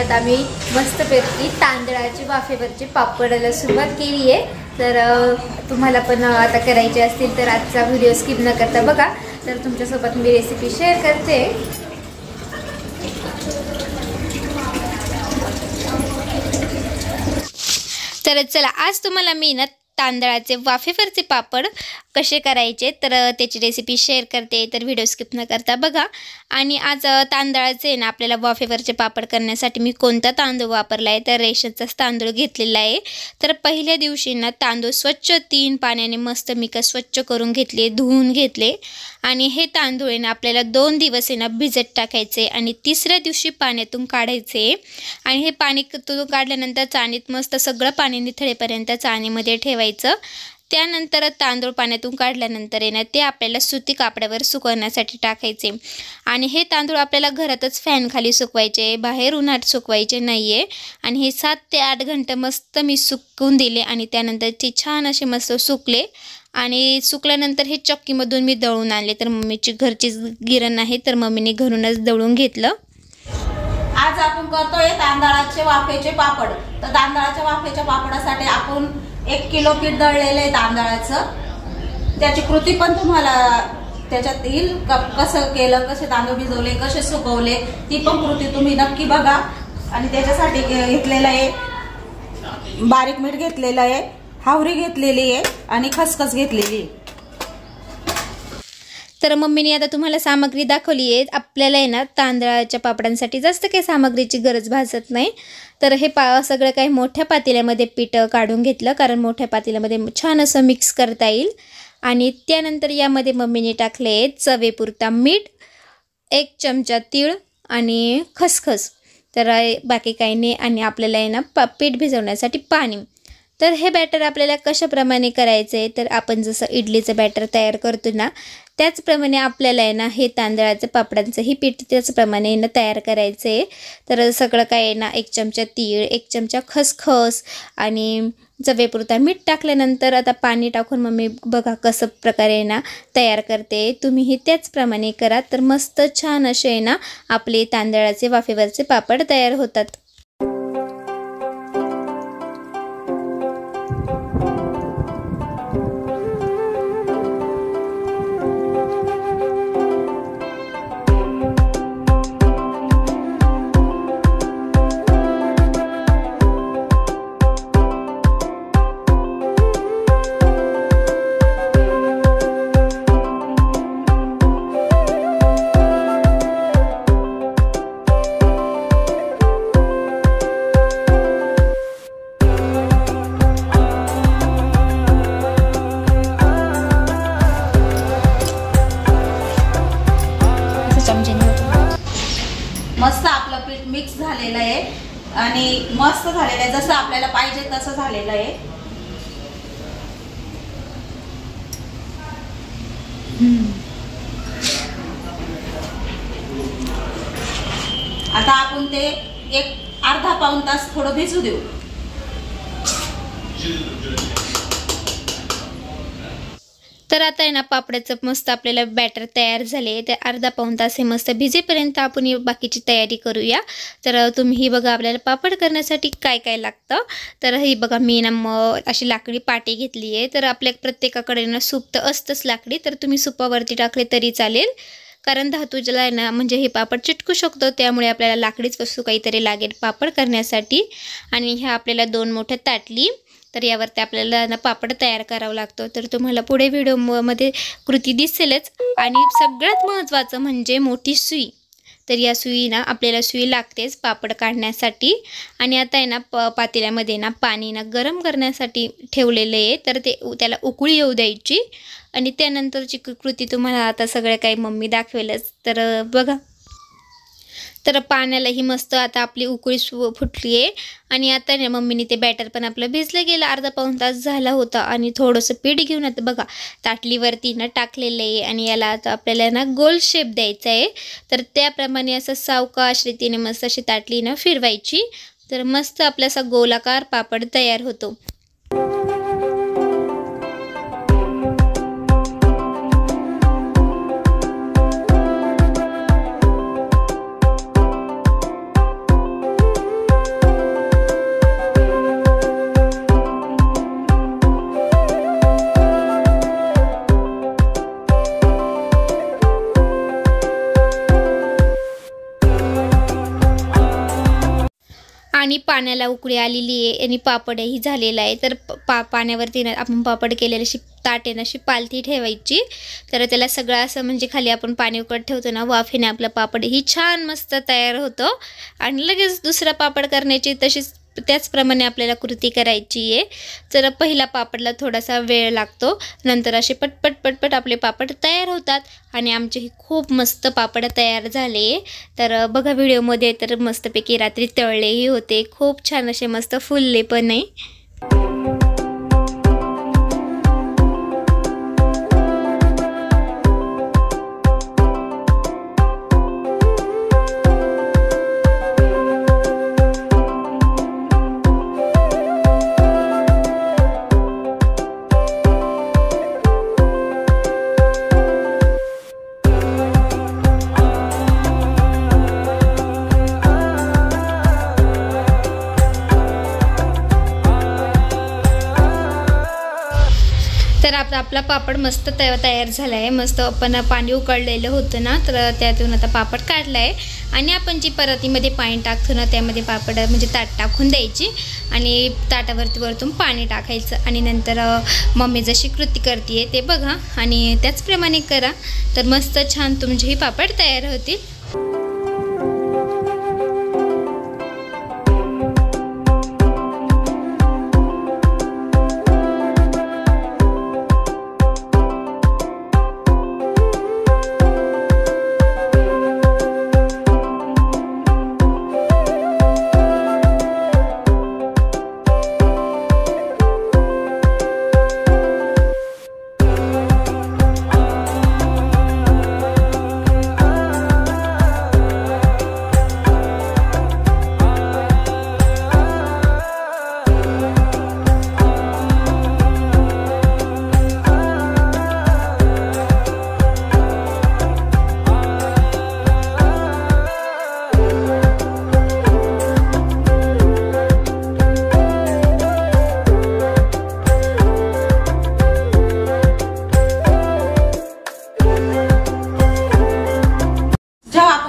आता आम्ही मस्तपैकी तांदळाची वाफेवरची पापडाला सुरुवात केली आहे। तर तुम्हाला पण आता करायचे असतील तर आजचा व्हिडिओ स्किप न करता बघा। तर तुमच्यासोबत मी रेसिपी शेअर करते। तर चला आज तुम्हाला मी ना तांदळाचे वाफेवरचे पापड कसे करायचे तर त्याची रेसिपी शेअर करते। तर व्हिडिओ स्किप न करता बघा। आणि आज तांदळाचे ना आपल्याला वाफेवरचे पापड करण्यासाठी मी कोणता तांदूळ वापरला आहे तर रेशनचाच तांदूळ घेतलेला आहे। तर पहिल्या दिवशी ना तांदूळ स्वच्छ 3 पाण्याने मस्त मी स्वच्छ करून घेतले, धुवून घेतले। आणि हे तांदूळ ना आपल्याला 2 दिवस ना भिजत टाकायचे आणि तिसऱ्या दिवशी पाण्यातून काढायचे। आणि हे पाणी काढल्यानंतर चाळणीत मस्त सगळं पाणी निथळेपर्यंत चाळणीमध्ये ठेवायचं। त्यानंतर तांदूळ पाण्यातून काढल्यानंतर आहे ना ते आपल्याला सुती कापडावर सुकवण्यासाठी टाकायचे। आणि हे तांदूळ आपल्याला घरातच फॅन खाली सुकवायचे, बाहेर उन्हात सुकवायचे नाहीये। आणि हे 7 ते 8 घंटे मस्त मी सुकवून दिले आणि त्यानंतर ते छान असे मस्त सुकले। आणि सुकल्यानंतर हे चक्कीमधून मी दळून आणले। तर मम्मीची घरचीच गिरण आहे तर मम्मीने घरूनच दळून घेतलं। आज आपण करतोय तांदळाचे वाफेचे पापड। तर तांदळाच्या वाफेच्या पापडासाठी आपण 1 किलो पीठ दळलेले आहे तांदळाचं। त्याची कृती पण तुम्हाला त्याच्यात येईल, कसं केलं, कसे तांदूळ भिजवले, कसे सुकवले, ती पण कृती तुम्ही नक्की बघा। आणि त्याच्यासाठी घेतलेलं आहे बारीक मीठ घेतलेलं आहे, हावरी घेतलेली आहे आणि खसखस घेतलेली आहे। तर मम्मीने आता तुम्हाला सामग्री दाखवली आहे। आपल्याला आहे ना तांदळाच्या पापडांसाठी जास्त काही सामग्रीची गरज भासत नाही। तर हे सगळं काही मोठ्या पातेल्यामध्ये पीठ काढून घेतलं, कारण मोठ्या पातेल्यामध्ये छान असं मिक्स करता येईल। आणि त्यानंतर यामध्ये मम्मीने टाकले चवेपुरता मीठ, 1 चमचा तीळ आणि खसखस। तर बाकी काही नाही। आणि आपल्याला आहे ना पीठ भिजवण्यासाठी पाणी। तर हे बॅटर आपल्याला कशाप्रमाणे करायचं आहे तर आपण जसं इडलीचं बॅटर तयार करतो ना त्याचप्रमाणे आपल्याला आहे ना हे तांदळाचं पापडांचं ही पीठ त्याचप्रमाणे ना तयार करायचं आहे। तर सगळं काय आहे ना 1 चमचा तीळ, 1 चमचा खसखस आणि चवेपुरता मीठ टाकल्यानंतर आता पाणी टाकून मम्मी बघा कसं प्रकारे ना तयार करते। तुम्हीही त्याचप्रमाणे करा तर मस्त छान असे आहे ना आपले तांदळाचे वाफेवरचे पापड तयार होतात। मस्त आपलं पीठ मिक्स झालेलं आहे आणि मस्त झालेलं आहे, जसं आपल्याला पाहिजे तसं झालेलं आहे। आता आपण ते एक अर्धा पाऊण तास थोडं भिजू देऊ। तर आता आहे ना पापडाचं मस्त आपल्याला बॅटर तयार झाले। तर अर्धा पाऊण तास हे मस्त भिजेपर्यंत आपण बाकीची तयारी करूया। तर तुम्ही बघा आपल्याला पापड करण्यासाठी काय काय लागतं। तर ही बघा मी ना अशी लाकडी पाटी घेतली आहे। तर आपल्या प्रत्येकाकडे ना सूप तर असतंच लाकडी, तर तुम्ही सुपावरती टाकले तरी चालेल, कारण धातूला आहे ना म्हणजे हे पापड चिटकू शकतो, त्यामुळे आपल्याला लाकडीच वस्तू काहीतरी लागेल पापड करण्यासाठी। आणि ह्या आपल्याला 2 मोठ्या ताटली, तर यावरती आपल्याला ना पापड तयार करावं लागतो। तर तुम्हाला पुढे व्हिडिओमध्ये कृती दिसेलच। आणि सगळ्यात महत्त्वाचं म्हणजे मोठी सुई। तर या सुई ना आपल्याला सुई लागतेच पापड काढण्यासाठी। आणि आता आहे ना पातेल्यामध्ये ना पाणी ना गरम करण्यासाठी ठेवलेलं आहे। तर त्याला उकळी येऊ द्यायची आणि त्यानंतरची कृती तुम्हाला आता सगळं काही मम्मी दाखवेलच। तर बघा, तर पाण्यालाही मस्त आता आपली उकळी फुटली आहे। आणि आता ना मम्मीने ते बॅटर पण आपलं भिजलं गेलं, अर्धा पाऊण तास झाला होता। आणि थोडंसं पीठ घेऊन आता बघा ताटलीवरती ना टाकलेलं आहे आणि याला आता आपल्याला ना गोल शेप द्यायचा आहे। तर त्याप्रमाणे असं सावकाश रीतीने मस्त अशी ताटली ना फिरवायची, तर मस्त आपला असा गोलाकार पापड तयार होतो। आणि पाण्याला उकळी आलेली आहे आणि पापडही झालेला आहे. तर पाण्यावरती ना आपण पापड केलेली अशी ताट आहे अशी पालथी ठेवायची. तर त्याला सगळं असं म्हणजे खाली आपण पाणी उकळत ठेवतो ना, वाफेने आपला पापड ही छान मस्त तयार होतो. आणि लगेच दुसरा पापड करण्याची तशीच त्याचप्रमाणे आपल्याला कृती करायची आहे. तर पहिला पापडला थोडासा वेळ लागतो, नंतर असे पटपट पटपट आपले पापड तयार होतात. आणि आमचे खूप मस्त पापड तयार झाले. तर बघा व्हिडिओमध्ये, तर मस्तपैकी रात्री तळलेही होते, खूप छान असे मस्त फुलले पण आहे. तर आपला पापड मस्त तयार झाला आहे. मस्त आपण पाणी उकळलेलं होतं ना, तर त्यातून आता पापड काढला आहे. आणि आपण जी परातीमध्ये पाणी टाकतो ना, त्यामध्ये पापड म्हणजे ताट टाकून द्यायची आणि ताटावरती वरतून पाणी टाकायचं. आणि नंतर मम्मी जशी कृती करते ते बघा आणि त्याचप्रमाणे करा. तर मस्त छान तुमचेही पापड तयार होतील.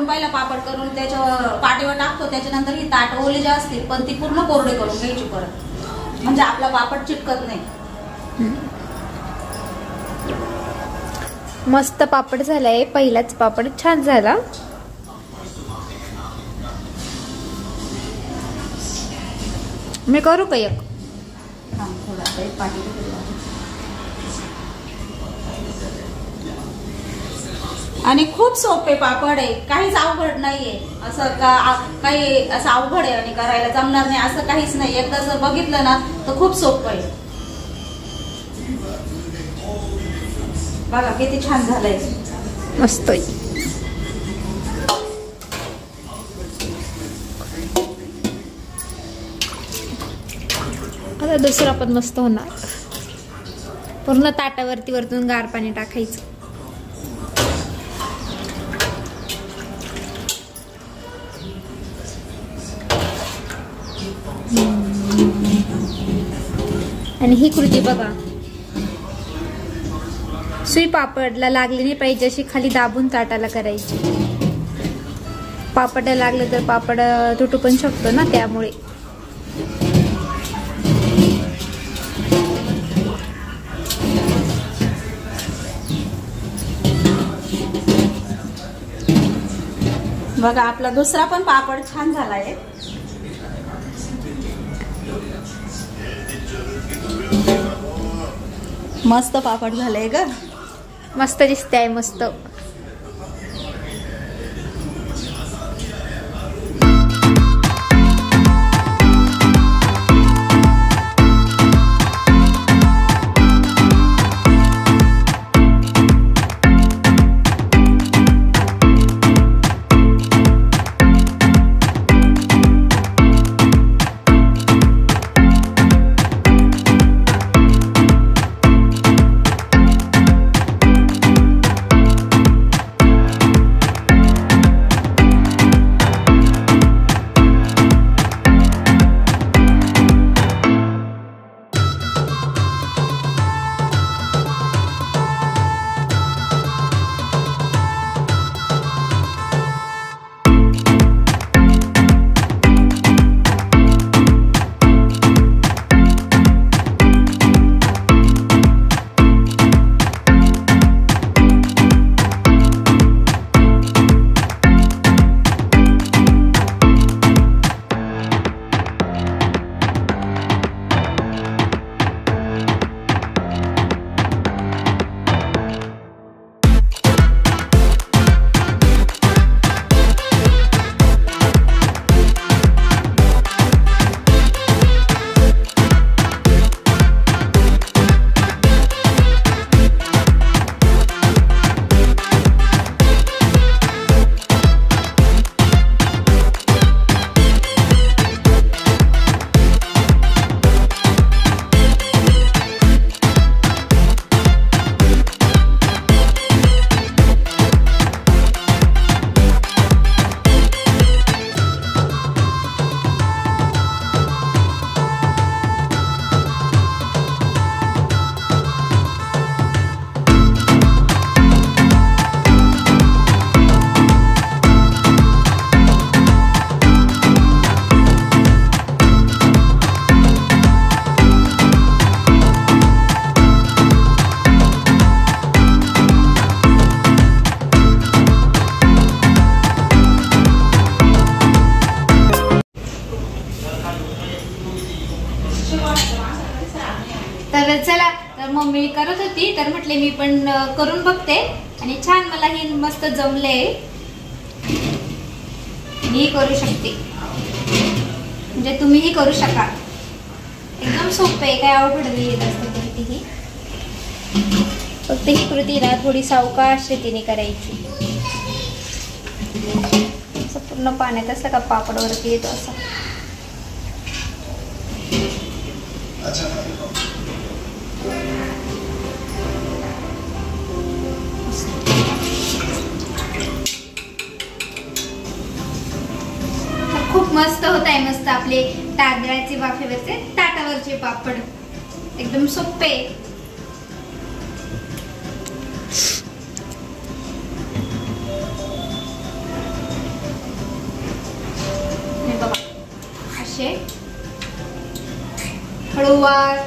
पहिला पापड करून त्याच्या पाटीवर टाकतो, त्याच्यानंतर ही ताट ओली जे असतील पण ती पूर्ण कोरडे करून घ्यायची परत, म्हणजे आपला पापड चिटकत नाही. मस्त पापड झालाय, पहिलाच पापड छान झाला. मी करू का एक? आणि खूप सोपे पापड आहे, काहीच अवघड नाहीये. असं काही असं अवघड आहे आणि करायला जमणार नाही असं काहीच नाही. एकदा जर बघितलं ना तर खूप सोपं आहे. बघा किती छान झालंय, मस्त आहे. आता दुसरा पण मस्त होणार. पूर्ण ताटावरती वरतून गार पाणी टाकायचं. आणि ही कृती बघा, सुई पापडला लागली नाही पाहिजे अशी खाली दाबून ताटाला करायची. पापडला लागलं तर पापड तुटू पण शकतो ना, त्यामुळे. बघा आपला दुसरा पण पापड छान झालाय. मस्त पापड झालंय ग, मस्त दिसतंय, मस्त. तर चला, तर मम्मी करत होती तर म्हटले मी पण करून बघते आणि छान मला ही मस्त जमले. मी करू शकते म्हणजे तुम्हीही करू शकाल. एकदम सोपं आहे, काय अवघड नाही येत असतं कृती ही. फक्त ही कृती ना थोडी सावकाश रीतीने करायची. असं पूर्ण पाण्यात असं का पापड वरती येतो असं. खूप मस्त होत आहे. मस्त आपले तांदळाचे वाफेवरचे ताटावरचे पापड एकदम सोपे. बघा असे हळूवार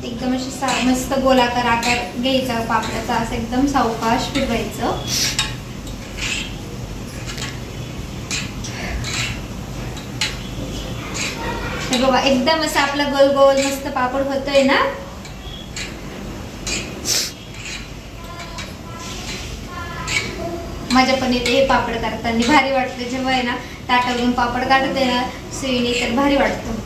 एकदम असे मस्त गोलाकार आकार घ्यायचा पापडाचा. असं एकदम सावकाश फिरवायचं. बघा एकदम असं आपला गोल गोल मस्त पापड होतोय ना. मजा पण येते हे पापड करताना. भारी वाटतं जेव्हा आहे ना ताटावरून पापड काढते ना सुईने, तर भारी वाटतं.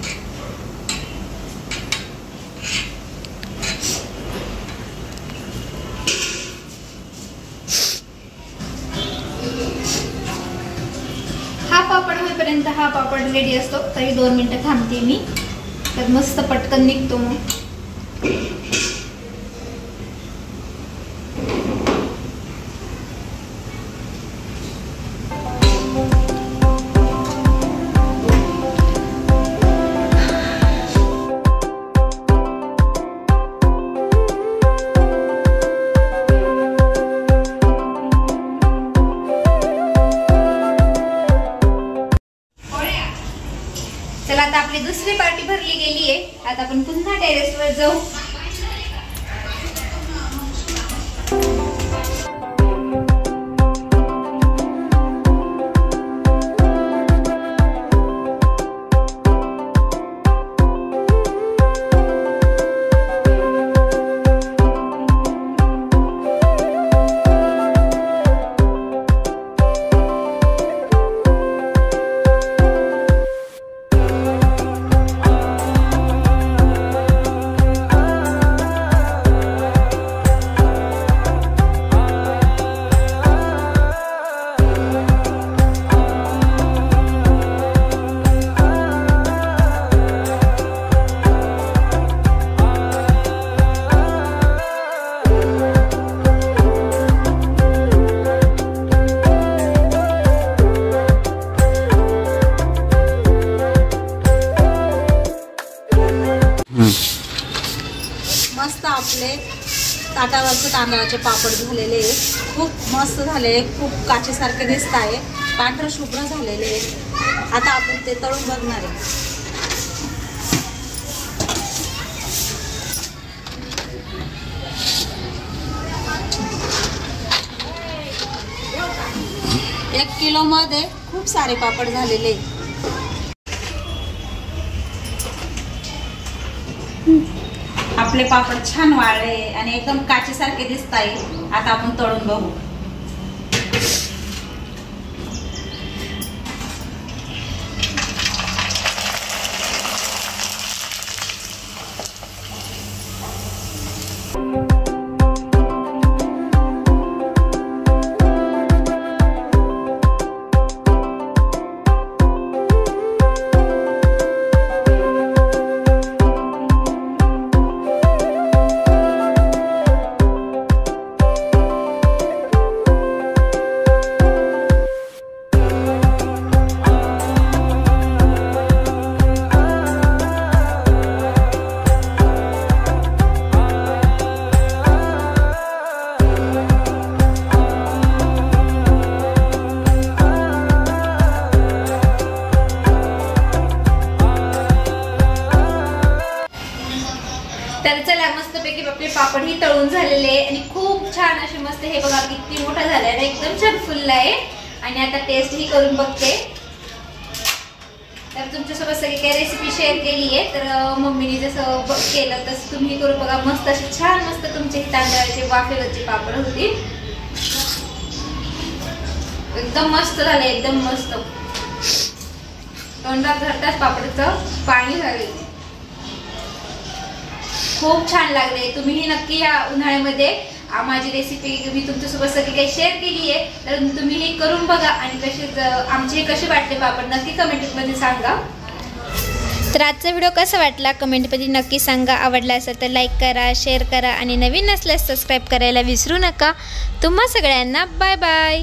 हा पापड होईपर्यंत हा पापड रेडी असतो. तरी 2 मिनिटं थांबते मी, तर मस्त पटकन निघतो मग. चला, आता आपली दुसरी पार्टी भरली गेली आहे. आता आपण पुन्हा टेरेसवर जाऊ. मस्त आपले ताटावरचे तांदळाचे पापड झालेले आहे. खूप मस्त झाले, खूप काचेसारखे दिसत आहे. पांढरं शुभ्र झालेले आहे. आता आपण ते तळून बघणार आहे. एक किलो मध्ये खूप सारे पापड झालेले. आपले पापड छान वाळले आणि एकदम काचेसारखे दिसत आहे. आता आपण तळून बघू. तर चला, मस्तपैकी आपले पापड ही तळून झालेले आणि खूप छान असे मस्त. हे बघा किती मोठा झालाय, एकदम छान फुलला आहे. आणि आता टेस्ट ही करून बघते. तर तुमच्यासोबत सगळी काही रेसिपी शेअर केली आहे. तर मम्मीने जसं केलं तसं तुम्ही करून बघा. मस्त असे छान मस्त तुमचे तांदळाचे वाफेवरचे पापड होतील. एकदम मस्त झाले, एकदम मस्त. तोंडात धरताच पापडचं पाणी झाले. खूप छान लागले. तुम्हीही नक्की या उन्हाळ्यामध्ये माझी रेसिपी मी तुमच्यासोबत सगळी काही शेअर केली आहे. तर तुम्ही हे करून बघा आणि आमचे कसे वाटले पापड नक्की कमेंटमध्ये सांगा. तर आजचा व्हिडिओ कसा वाटला कमेंटमध्ये नक्की सांगा. आवडला असेल तर लाईक करा, शेअर करा आणि नवीन नसल्यास सबस्क्राईब करायला विसरू नका. तुम्हा सगळ्यांना बाय बाय.